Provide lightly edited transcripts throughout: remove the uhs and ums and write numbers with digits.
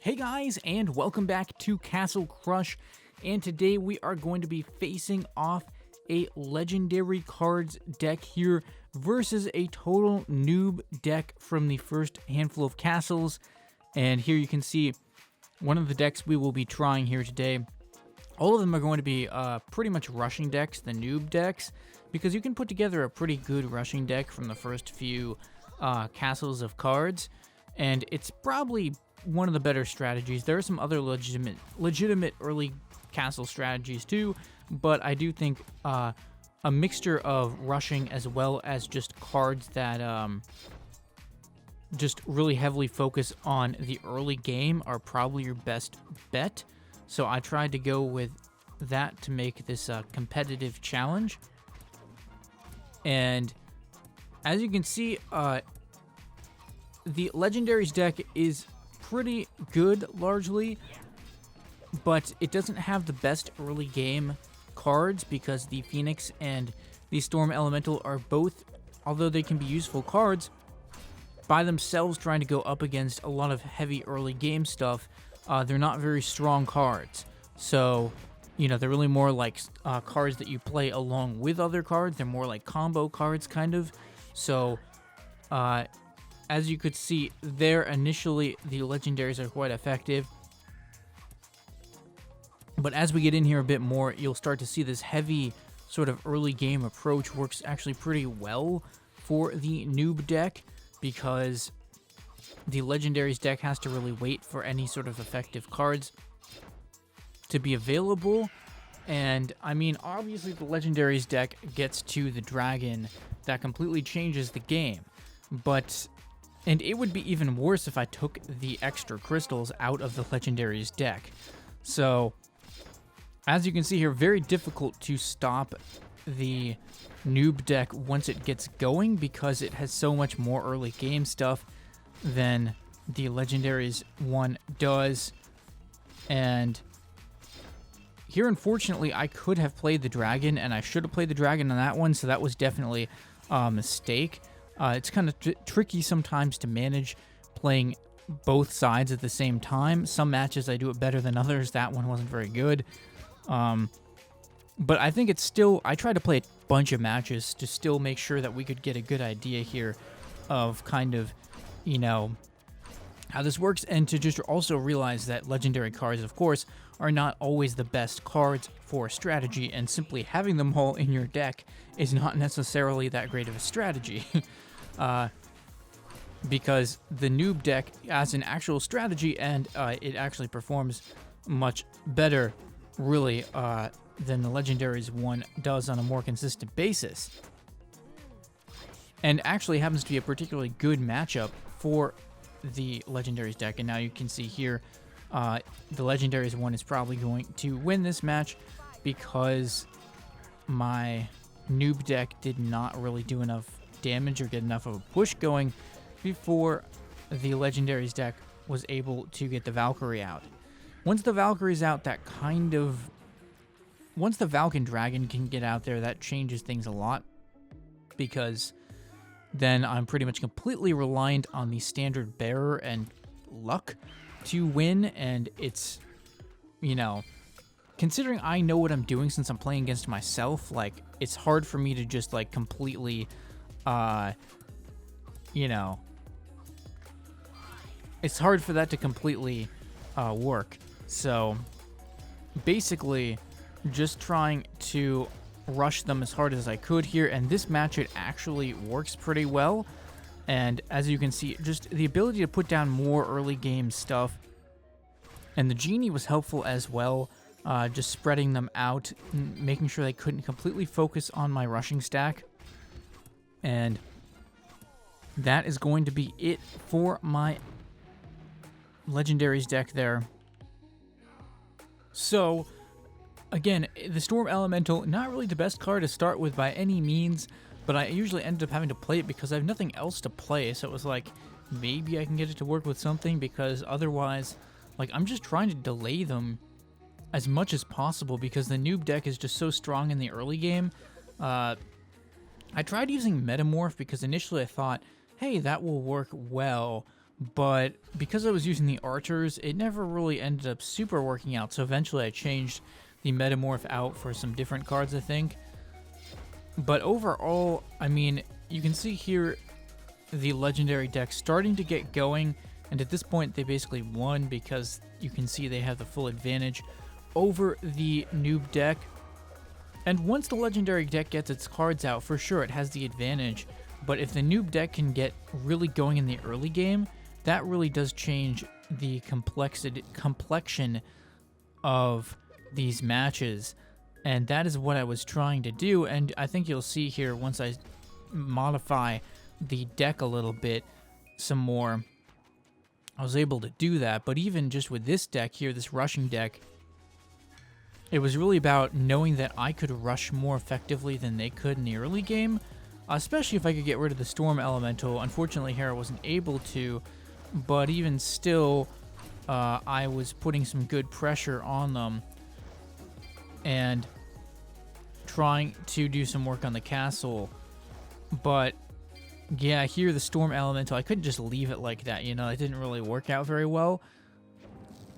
Hey guys, and welcome back to Castle Crush, and today we are going to be facing off a legendary cards deck here versus a total noob deck from the first handful of castles. And here you can see one of the decks we will be trying here today. All of them are going to be pretty much rushing decks, the noob decks, because you can put together a pretty good rushing deck from the first few castles of cards, and it's probably one of the better strategies. There are some other legitimate early castle strategies too, but I do think a mixture of rushing as well as just cards that just really heavily focus on the early game are probably your best bet. So I tried to go with that to make this a competitive challenge. And as you can see, the Legendaries deck is pretty good largely, but it doesn't have the best early game cards because the Phoenix and the Storm Elemental are both, although they can be useful cards, by themselves trying to go up against a lot of heavy early game stuff. They're not very strong cards. So, you know, they're really more like cards that you play along with other cards. They're more like combo cards, kind of. So, as you could see there, initially the legendaries are quite effective. But as we get in here a bit more, you'll start to see this heavy sort of early game approach works actually pretty well for the noob deck, because the legendaries deck has to really wait for any sort of effective cards to be available. And I mean, obviously the legendaries deck gets to the dragon, that completely changes the game. And it would be even worse if I took the extra crystals out of the legendaries deck. So, as you can see here, very difficult to stop the noob deck once it gets going, because it has so much more early game stuff than the legendaries one does. And here, unfortunately, I could have played the dragon, and I should have played the dragon on that one, so that was definitely a mistake. It's kind of tricky sometimes to manage playing both sides at the same time. Some matches I do it better than others. That one wasn't very good. But I think it's still, I tried to play a bunch of matches to still make sure that we could get a good idea here of kind of, you know, how this works, and to just also realize that legendary cards, of course, are not always the best cards for strategy, and simply having them all in your deck is not necessarily that great of a strategy. Because the noob deck has an actual strategy, and it actually performs much better, really, than the legendaries one does on a more consistent basis. And actually happens to be a particularly good matchup for the legendaries deck. And now you can see here, the legendaries one is probably going to win this match, because my noob deck did not really do enough damage or get enough of a push going before the legendaries deck was able to get the Valkyrie out. Once the Valkyrie's out, that kind of, once the Valken Dragon can get out there, that changes things a lot, because then I'm pretty much completely reliant on the standard bearer and luck to win. And it's, you know, considering I know what I'm doing since I'm playing against myself, like, it's hard for me to just, like, completely, you know, it's hard for that to completely work. So, basically, just trying to rush them as hard as I could here, and this match, it actually works pretty well. And as you can see, just the ability to put down more early game stuff, and the genie was helpful as well, just spreading them out, making sure they couldn't completely focus on my rushing stack. And that is going to be it for my legendaries deck there. So, again, the Storm Elemental, not really the best card to start with by any means, but I usually ended up having to play it because I have nothing else to play. So it was like, maybe I can get it to work with something, because otherwise, like, I'm just trying to delay them as much as possible, because the noob deck is just so strong in the early game. I tried using Metamorph because initially I thought, hey, that will work well, but because I was using the archers, it never really ended up super working out. So eventually I changed the metamorph out for some different cards, I think. But overall, I mean, you can see here the legendary deck starting to get going, and at this point they basically won because you can see they have the full advantage over the noob deck. And once the legendary deck gets its cards out, for sure it has the advantage, but if the noob deck can get really going in the early game, that really does change the complexion of these matches. And that is what I was trying to do, and I think you'll see here once I modify the deck a little bit some more, I was able to do that. But even just with this deck here, this rushing deck, it was really about knowing that I could rush more effectively than they could in the early game, especially if I could get rid of the Storm Elemental. Unfortunately here I wasn't able to, but even still, I was putting some good pressure on them and trying to do some work on the castle. But yeah, here the Storm Elemental, I couldn't just leave it like that, you know, it didn't really work out very well.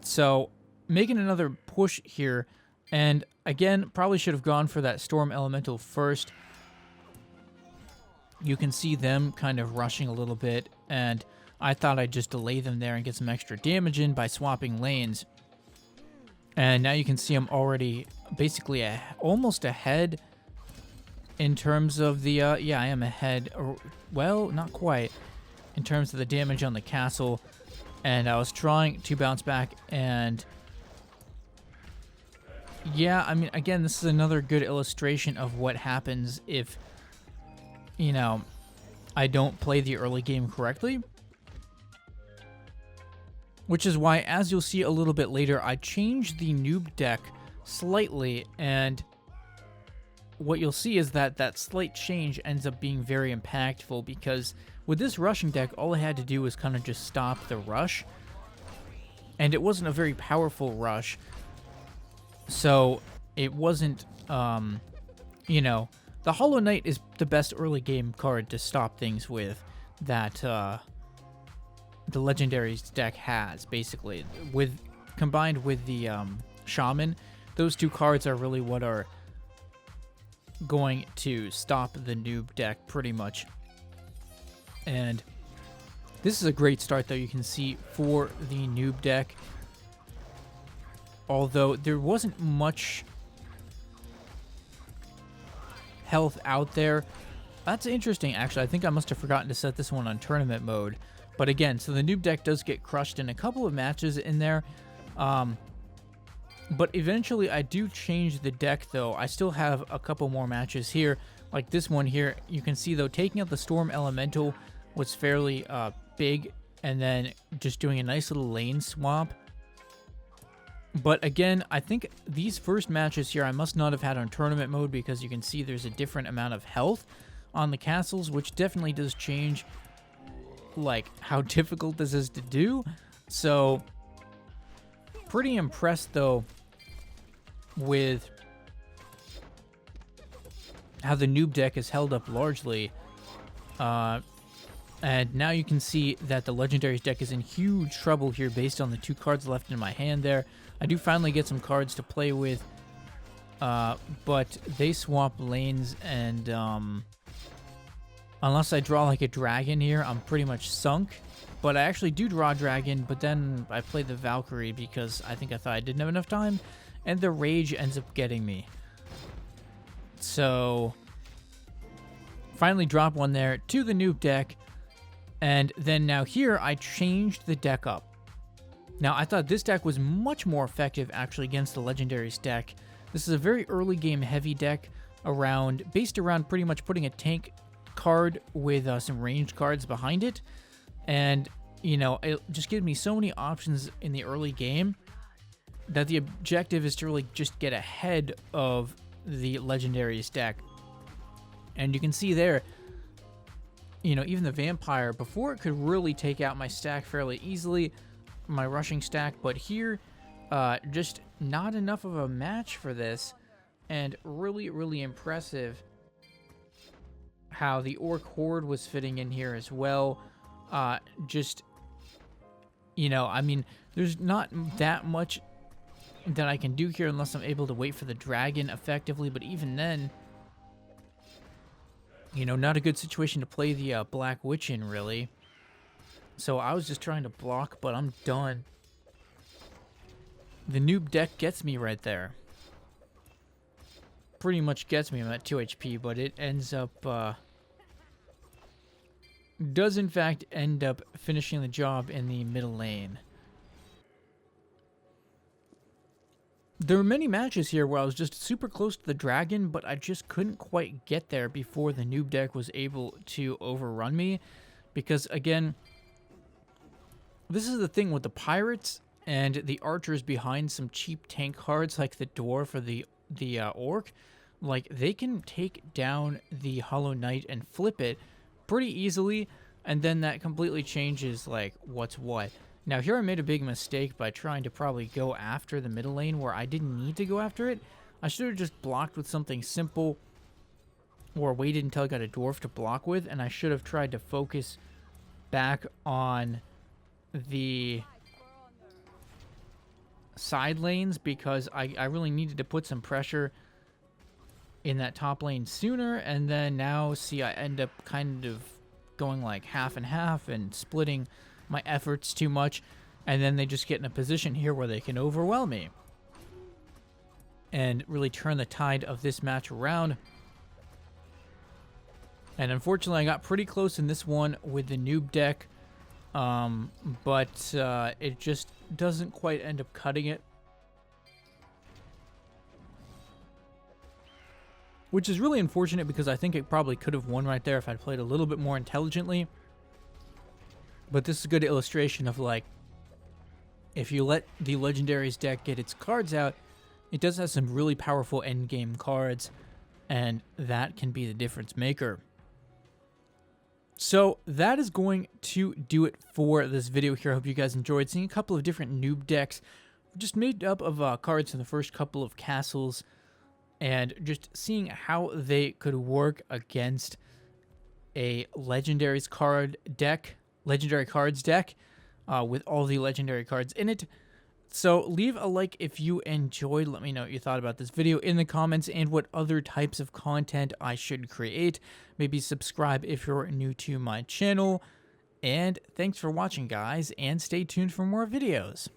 So making another push here, and again, probably should have gone for that Storm Elemental first. You can see them kind of rushing a little bit, and I thought I'd just delay them there and get some extra damage in by swapping lanes. And now you can see I'm already basically almost ahead in terms of the, yeah, I am ahead, or, well, not quite, in terms of the damage on the castle. And I was trying to bounce back, and yeah, I mean, again, this is another good illustration of what happens if, you know, I don't play the early game correctly. Which is why, as you'll see a little bit later, I changed the noob deck slightly, and what you'll see is that that slight change ends up being very impactful, because with this rushing deck, all I had to do was kind of just stop the rush, and it wasn't a very powerful rush, so it wasn't, you know, the Hollow Knight is the best early game card to stop things with that, the Legendaries deck has, basically. Combined with the Shaman, those two cards are really what are going to stop the noob deck pretty much. And this is a great start, though, you can see, for the noob deck. Although there wasn't much health out there. That's interesting, actually. I think I must have forgotten to set this one on tournament mode. But again, so the noob deck does get crushed in a couple of matches in there. But eventually I do change the deck, though. I still have a couple more matches here, like this one here. You can see, though, taking out the Storm Elemental was fairly big, and then just doing a nice little lane swap. But again, I think these first matches here I must not have had on tournament mode, because you can see there's a different amount of health on the castles, which definitely does change like how difficult this is to do. So pretty impressed, though, with how the noob deck is held up largely. And now you can see that the Legendaries deck is in huge trouble here based on the two cards left in my hand there. I do finally get some cards to play with, but they swap lanes, and unless I draw like a dragon here, I'm pretty much sunk. But I actually do draw a dragon, but then I play the Valkyrie because I thought I didn't have enough time, and the Rage ends up getting me. So finally drop one there to the noob deck, and then now here I changed the deck up. Now I thought this deck was much more effective actually against the Legendaries deck. This is a very early game heavy deck based around pretty much putting a tank card with some ranged cards behind it, and you know, it just gives me so many options in the early game that the objective is to really just get ahead of the Legendaries deck. And you can see there, you know, even the Vampire, before it could really take out my stack fairly easily, my rushing stack, but here just not enough of a match for this, and really impressive how the Orc Horde was fitting in here as well. Just You know, I mean, there's not that much that I can do here unless I'm able to wait for the dragon effectively, but even then, you know, not a good situation to play the Black Witch in, really. So I was just trying to block, but I'm done. The noob deck gets me right there. Pretty much gets me. I'm at 2 HP, but it ends up, does in fact end up finishing the job in the middle lane. There were many matches here where I was just super close to the dragon, but I just couldn't quite get there before the noob deck was able to overrun me. Because, again, this is the thing with the pirates and the archers behind some cheap tank cards like the dwarf or the orc. Like, they can take down the Hollow Knight and flip it pretty easily, and then that completely changes, like, what's what. Now, here I made a big mistake by trying to probably go after the middle lane where I didn't need to go after it. I should have just blocked with something simple or waited until I got a dwarf to block with, and I should have tried to focus back on the side lanes because I really needed to put some pressure in that top lane sooner, and then now, see, I end up kind of going like half and half and splitting my efforts too much, and then they just get in a position here where they can overwhelm me and really turn the tide of this match around. And unfortunately, I got pretty close in this one with the noob deck, but it just doesn't quite end up cutting it, which is really unfortunate because I think it probably could have won right there if I'd played a little bit more intelligently. But this is a good illustration of, like, if you let the Legendaries deck get its cards out, it does have some really powerful endgame cards, and that can be the difference maker. So that is going to do it for this video here. I hope you guys enjoyed seeing a couple of different noob decks just made up of cards from the first couple of castles, and just seeing how they could work against a Legendaries card deck. Legendary cards deck with all the legendary cards in it. So leave a like if you enjoyed. Let me know what you thought about this video in the comments and what other types of content I should create. Maybe subscribe if you're new to my channel. And thanks for watching, guys, and stay tuned for more videos.